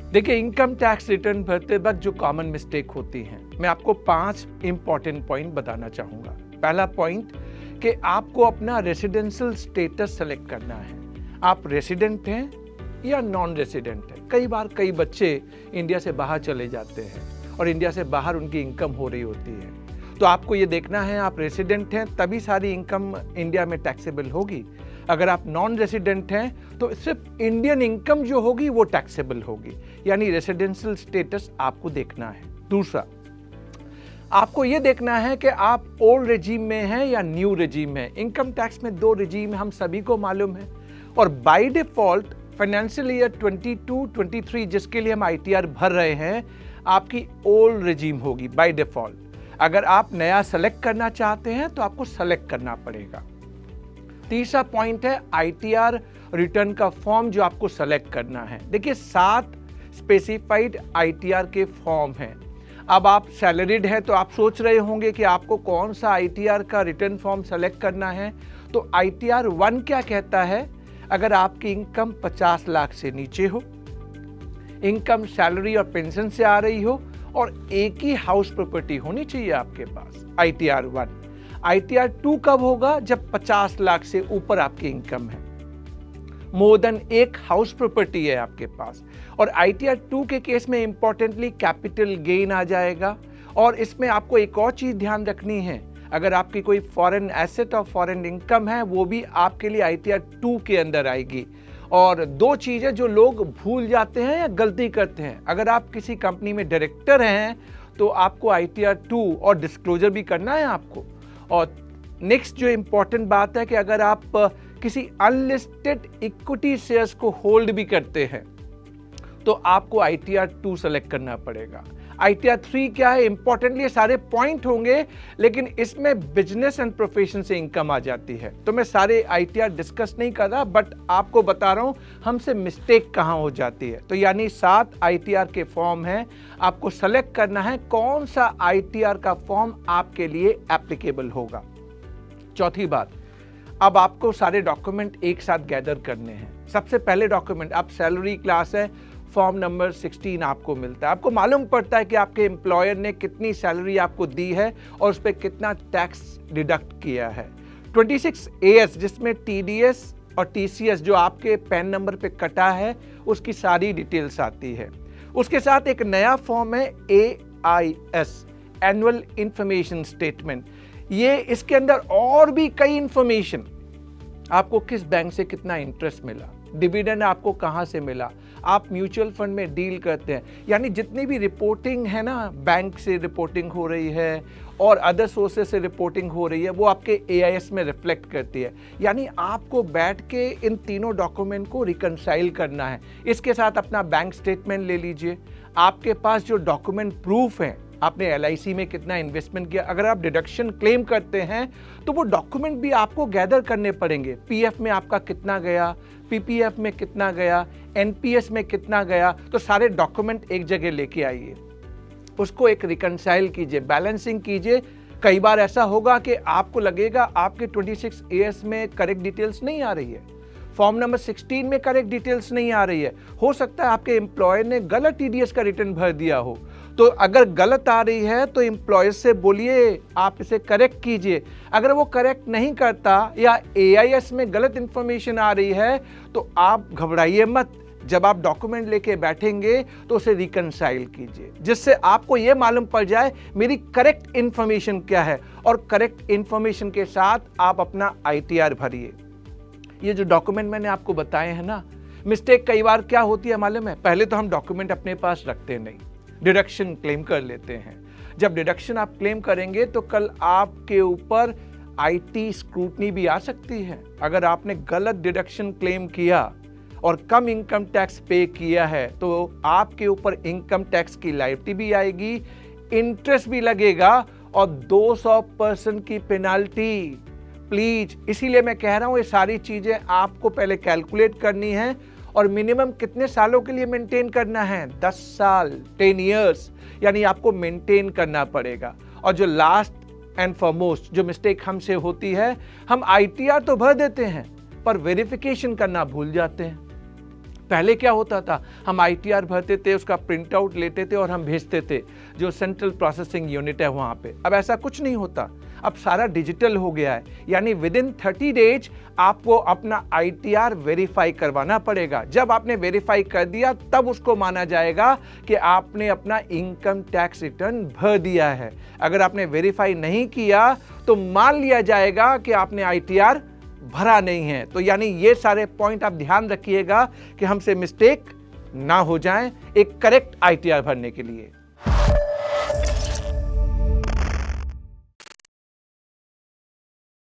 देखिए, income tax return भरते वक्त जो कॉमन मिस्टेक होती हैं, मैं आपको 5 इंपॉर्टेंट पॉइंट बताना चाहूंगा। पहला पॉइंट कि आपको अपना रेसिडेंशियल स्टेटस सेलेक्ट करना है। आप रेसिडेंट हैं या नॉन रेसिडेंट हैं। कई बार कई बच्चे इंडिया से बाहर चले जाते हैं और इंडिया से बाहर उनकी इनकम हो रही होती है, तो आपको ये देखना है आप रेसिडेंट हैं तभी सारी इनकम इंडिया में टैक्सेबल होगी। अगर आप नॉन रेसिडेंट हैं तो सिर्फ इंडियन इनकम जो होगी वो टैक्सेबल होगी, यानी रेसिडेंशियल स्टेटस आपको देखना है। दूसरा, आपको ये देखना है कि आप ओल्ड रेजीम में हैं या न्यू रेजीम में। इनकम टैक्स में 2 रेजीम हम सभी को मालूम है, और बाय डिफॉल्ट फाइनेंशियल ईयर 22-23 जिसके लिए हम ITR भर रहे हैं, आपकी ओल्ड रेजीम होगी बाय डिफॉल्ट। अगर आप नया सेलेक्ट करना चाहते हैं तो आपको सेलेक्ट करना पड़ेगा। तीसरा पॉइंट है ITR रिटर्न का फॉर्म जो आपको सेलेक्ट करना है। देखिए, 7 स्पेसिफाइड ITR के फॉर्म हैं। अब आप सैलरीड हैं तो आप सोच रहे होंगे कि आपको कौन सा ITR का रिटर्न फॉर्म सेलेक्ट करना है। तो ITR 1 क्या कहता है? अगर आपकी इनकम 50 लाख से नीचे हो, इनकम सैलरी और पेंशन से आ रही हो, और एक ही हाउस प्रॉपर्टी होनी चाहिए आपके पास, ITR 1। ITR 2 कब होगा? जब 50 लाख से ऊपर आपकी इनकम है, मोर देन एक हाउस प्रॉपर्टी है आपके पास। और ITR 2 के केस में इंपॉर्टेंटली कैपिटल गेन आ जाएगा। और इसमें आपको एक और चीज ध्यान रखनी है, अगर आपकी कोई फॉरेन एसेट और फॉरेन इनकम है वो भी आपके लिए ITR 2 के अंदर आएगी। और 2 चीजें जो लोग भूल जाते हैं या गलती करते हैं, अगर आप किसी कंपनी में डायरेक्टर हैं तो आपको ITR 2 और डिस्क्लोजर भी करना है आपको। और नेक्स्ट जो इंपॉर्टेंट बात है कि अगर आप किसी अनलिस्टेड इक्विटी शेयर्स को होल्ड भी करते हैं तो आपको ITR 2 सेलेक्ट करना पड़ेगा। ITR 3 क्या है? इंपॉर्टेंटली सारे पॉइंट होंगे, लेकिन इसमें बिजनेस एंड प्रोफेशन से इनकम आ जाती है। तो मैं सारे ITR डिस्कस नहीं कर रहा, बट आपको बता रहा हूं हमसे मिस्टेक कहां हो जाती है। तो यानी 7 ITR के फॉर्म हैं, आपको सेलेक्ट करना है कौन सा ITR का फॉर्म आपके लिए एप्लीकेबल होगा। चौथी बात, अब आपको सारे डॉक्यूमेंट एक साथ गैदर करने हैं। सबसे पहले डॉक्यूमेंट, आप सैलरी क्लास है, फॉर्म नंबर 16 आपको मिलता है। आपको मालूम पड़ता है कि आपके एम्प्लॉयर ने कितनी सैलरी आपको दी है और उस पर कितना टैक्स डिडक्ट किया है। 26AS जिसमें TDS और TCS जो आपके पैन नंबर पे कटा है उसकी सारी डिटेल्स आती है। उसके साथ एक नया फॉर्म है AIS, एनुअल इंफॉर्मेशन स्टेटमेंट। ये इसके अंदर और भी कई इंफॉर्मेशन, आपको किस बैंक से कितना इंटरेस्ट मिला, डिविडेंड आपको कहां से मिला, आप म्यूचुअल फंड में डील करते हैं, यानी जितनी भी रिपोर्टिंग है ना, बैंक से रिपोर्टिंग हो रही है और अदर सोर्सेस से रिपोर्टिंग हो रही है, वो आपके AIS में रिफ्लेक्ट करती है। यानी आपको बैठ के इन तीनों डॉक्यूमेंट को रिकंसाइल करना है। इसके साथ अपना बैंक स्टेटमेंट ले लीजिए। आपके पास जो डॉक्यूमेंट प्रूफ है, आपने LIC में कितना इन्वेस्टमेंट किया, अगर आप डिडक्शन क्लेम करते हैं तो वो डॉक्यूमेंट भी आपको गैदर करने पड़ेंगे। PF में आपका कितना गया, PPF में कितना गया, NPS में कितना गया, तो सारे डॉक्यूमेंट एक जगह लेके आइए, उसको एक रिकंसाइल कीजिए, बैलेंसिंग कीजिए। कई बार ऐसा होगा कि आपको लगेगा आपके 26AS में करेक्ट डिटेल्स नहीं आ रही है, फॉर्म नंबर 16 में करेक्ट डिटेल्स नहीं आ रही है। हो सकता है आपके एम्प्लॉयर ने गलत TDS का रिटर्न भर दिया हो। तो अगर गलत आ रही है तो एम्प्लॉयर से बोलिए आप इसे करेक्ट कीजिए। अगर वो करेक्ट नहीं करता या AIS में गलत इंफॉर्मेशन आ रही है तो आप घबराइए मत, जब आप डॉक्यूमेंट लेके बैठेंगे तो उसे रिकंसाइल कीजिए, जिससे आपको यह मालूम पड़ जाए मेरी करेक्ट इंफॉर्मेशन क्या है, और करेक्ट इंफॉर्मेशन के साथ आप अपना ITR भरिए। ये जो डॉक्यूमेंट मैंने आपको बताए हैं ना, मिस्टेक कई बार क्या होती है मालूम है? पहले तो हम डॉक्यूमेंट अपने पास रखते नहीं, डिडक्शन क्लेम कर लेते हैं। जब डिडक्शन आप क्लेम करेंगे तो कल आपके ऊपर IT स्क्रूटनी भी आ सकती है। अगर आपने गलत डिडक्शन क्लेम किया और कम इनकम टैक्स पे किया है तो आपके ऊपर इनकम टैक्स की लायबिलिटी भी आएगी, इंटरेस्ट भी लगेगा और 200% की पेनाल्टी। प्लीज, इसीलिए मैं कह रहा हूं ये सारी चीजें आपको पहले कैलकुलेट करनी है और मिनिमम कितने सालों के लिए मेंटेन करना है? 10 साल, 10 इयर्स, यानी आपको मेंटेन करना पड़ेगा। और जो लास्ट एंड फॉरमोस्ट जो मिस्टेक हमसे होती है, हम ITR तो भर देते हैं पर वेरिफिकेशन करना भूल जाते हैं। पहले क्या होता था, हम ITR भरते थे, उसका प्रिंट आउट लेते थे और हम भेजते थे जो सेंट्रल प्रोसेसिंग यूनिट है वहाँ पे। अब ऐसा कुछ नहीं होता, अब सारा डिजिटल हो गया है, यानी विद इन 30 डेज आपको अपना ITR वेरीफाई करवाना पड़ेगा। जब आपने वेरीफाई कर दिया तब उसको माना जाएगा कि आपने अपना इनकम टैक्स रिटर्न भर दिया है। अगर आपने वेरीफाई नहीं किया तो मान लिया जाएगा कि आपने ITR भरा नहीं है। तो यानी ये सारे पॉइंट आप ध्यान रखिएगा कि हमसे मिस्टेक ना हो जाए एक करेक्ट ITR भरने के लिए।